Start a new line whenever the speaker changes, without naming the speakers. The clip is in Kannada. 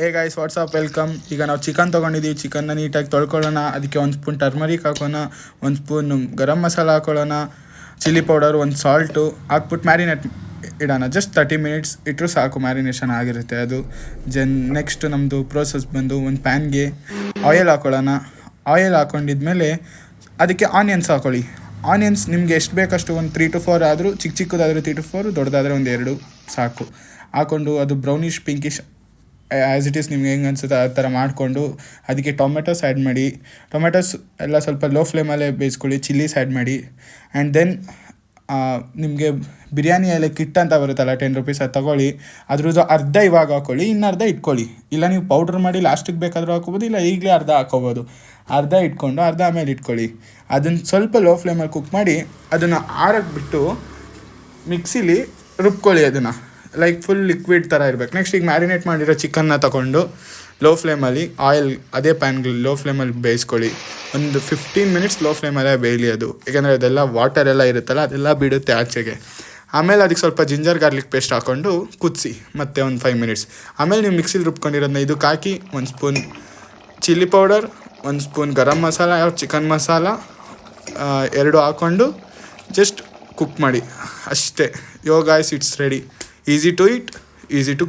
ಏ ಗೈಸ್ ವಾಟ್ಸಪ್ ವೆಲ್ಕಮ್. ಈಗ ನಾವು ಚಿಕನ್ ತೊಗೊಂಡಿದ್ದೀವಿ. ಚಿಕನ್ನ ನೀಟಾಗಿ ತೊಳ್ಕೊಳ್ಳೋಣ. ಅದಕ್ಕೆ 1 ಸ್ಪೂನ್ ಟರ್ಮರಿಕ್ ಹಾಕೋಣ, 1 ಸ್ಪೂನ್ ಗರಂ ಮಸಾಲ ಹಾಕೊಳ್ಳೋಣ, ಚಿಲ್ಲಿ ಪೌಡರ್, 1 ಸಾಲ್ಟು ಹಾಕ್ಬಿಟ್ಟು ಮ್ಯಾರಿನೇಟ್ ಇಡೋಣ. ಜಸ್ಟ್ 30 ಮಿನಿಟ್ಸ್ ಇಟ್ಟರು ಸಾಕು, ಮ್ಯಾರಿನೇಷನ್ ಆಗಿರುತ್ತೆ ಅದು. ನೆಕ್ಸ್ಟ್ ನಮ್ಮದು ಪ್ರೋಸೆಸ್ ಬಂದು ಒಂದು ಪ್ಯಾನ್ಗೆ ಆಯಿಲ್ ಹಾಕೊಳ್ಳೋಣ. ಆಯಿಲ್ ಹಾಕ್ಕೊಂಡಿದ್ಮೇಲೆ ಅದಕ್ಕೆ ಆನಿಯನ್ಸ್ ಹಾಕೊಳ್ಳಿ. ಆನಿಯನ್ಸ್ ನಿಮಗೆ ಎಷ್ಟು ಬೇಕಷ್ಟು, ಒಂದು 3 to 4 ಆದರೂ, ಚಿಕ್ಕದಾದರೆ 3 to 4, ದೊಡ್ಡದಾದರೆ 1-2 ಸಾಕು. ಹಾಕ್ಕೊಂಡು ಅದು brownish pinkish as it is ನಿಮ್ಗೆ ಹೆಂಗೆ ಅನಿಸುತ್ತೆ ಆ ಥರ ಮಾಡಿಕೊಂಡು ಅದಕ್ಕೆ ಟೊಮೆಟೊಸ್ ಆ್ಯಡ್ ಮಾಡಿ. ಟೊಮೆಟೊಸ್ ಎಲ್ಲ ಸ್ವಲ್ಪ ಲೋ ಫ್ಲೇಮಲ್ಲೇ ಬೇಯಿಸ್ಕೊಳ್ಳಿ. ಚಿಲ್ಲೀಸ್ ಆ್ಯಡ್ ಮಾಡಿ. ಆ್ಯಂಡ್ ದೆನ್ ನಿಮಗೆ ಬಿರಿಯಾನಿ ಎಲೆ ಕಿಟ್ ಅಂತ ಬರುತ್ತಲ್ಲ, 10 rupees, ಅದು ತೊಗೊಳ್ಳಿ. ಅದ್ರದ್ದು ಅರ್ಧ ಇವಾಗ ಹಾಕ್ಕೊಳ್ಳಿ, ಇನ್ನು ಅರ್ಧ ಇಟ್ಕೊಳ್ಳಿ. ಇಲ್ಲ ನೀವು ಪೌಡ್ರ್ ಮಾಡಿ ಲಾಸ್ಟಿಗೆ ಬೇಕಾದರೂ ಹಾಕ್ಕೋಬೋದು, ಇಲ್ಲ ಈಗಲೇ ಅರ್ಧ ಹಾಕ್ಕೋಬೋದು. ಅರ್ಧ ಇಟ್ಕೊಂಡು ಅರ್ಧ ಆಮೇಲೆ ಇಟ್ಕೊಳ್ಳಿ. ಅದನ್ನು ಸ್ವಲ್ಪ ಲೋ ಫ್ಲೇಮಲ್ಲಿ ಕುಕ್ ಮಾಡಿ ಅದನ್ನು ಆರಕ್ಕೆ ಬಿಟ್ಟು ಮಿಕ್ಸಿಲಿ ರುಬ್ಕೊಳ್ಳಿ. ಅದನ್ನು ಲೈಕ್ ಫುಲ್ ಲಿಕ್ವಿಡ್ ಥರ ಇರಬೇಕು. ನೆಕ್ಸ್ಟ್ ಈಗ ಮ್ಯಾರಿನೇಟ್ ಮಾಡಿರೋ ಚಿಕನ್ನ ತಗೊಂಡು ಲೋ ಫ್ಲೇಮಲ್ಲಿ ಆಯಿಲ್ ಅದೇ ಪ್ಯಾನ್ಗೆ ಲೋ ಫ್ಲೇಮಲ್ಲಿ ಬೇಯಿಸ್ಕೊಳ್ಳಿ. ಒಂದು 15 minutes ಲೋ ಫ್ಲೇಮಲ್ಲೇ ಬೇಯಲಿ ಅದು. ಯಾಕೆಂದರೆ ಅದೆಲ್ಲ ವಾಟರ್ ಎಲ್ಲ ಇರುತ್ತಲ್ಲ, ಅದೆಲ್ಲ ಬಿಡುತ್ತೆ ಆಚೆಗೆ. ಆಮೇಲೆ ಅದಕ್ಕೆ ಸ್ವಲ್ಪ ಜಿಂಜರ್ ಗಾರ್ಲಿಕ್ ಪೇಸ್ಟ್ ಹಾಕ್ಕೊಂಡು ಕುದಿಸಿ ಮತ್ತೆ ಒಂದು 5 minutes. ಆಮೇಲೆ ನೀವು ಮಿಕ್ಸಿಲಿ ರುಬ್ಕೊಂಡಿರೋದನ್ನ ಇದಕ್ಕೆ ಹಾಕಿ 1 spoon chilli powder, 1 spoon garam masala, chicken masala 2 ಹಾಕ್ಕೊಂಡು ಜಸ್ಟ್ ಕುಕ್ ಮಾಡಿ ಅಷ್ಟೇ. Yo guys, it's ready. Easy to eat, easy to